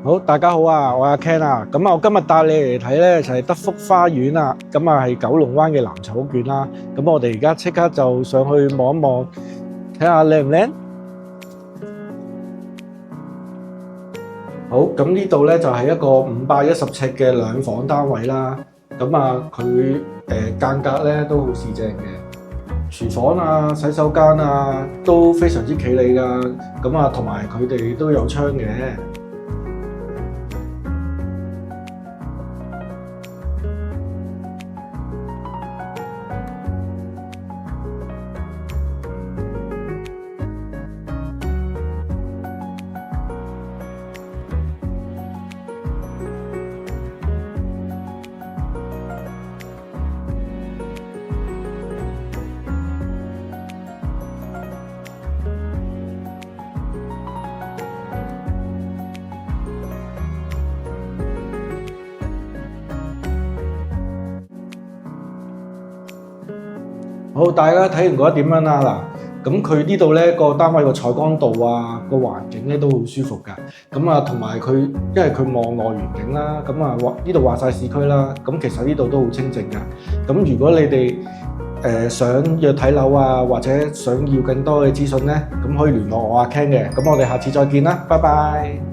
好，大家好啊，我係阿 Ken 啊，咁我今日帶你嚟睇咧就係德福花園啊，咁啊係九龍灣嘅藍籌券啦，咁我哋而家即刻就上去望一望，睇下靚唔靚？好，咁呢度咧就係一個510尺嘅兩房單位啦，咁啊佢間隔咧都好四正嘅，廚房啊、洗手間啊都非常之企理噶，咁啊同埋佢哋都有窗嘅。好，大家睇完覺得點樣啦？嗱，咁佢呢度咧個單位個採光度啊，個環境咧都好舒服㗎。咁啊，同埋佢因為佢望外園景啦，咁啊呢度話晒市區啦，咁其實呢度都好清靜㗎。咁如果你哋想約睇樓啊，或者想要更多嘅資訊咧，咁可以聯絡我阿 Ken 嘅。咁我哋下次再見啦，拜拜。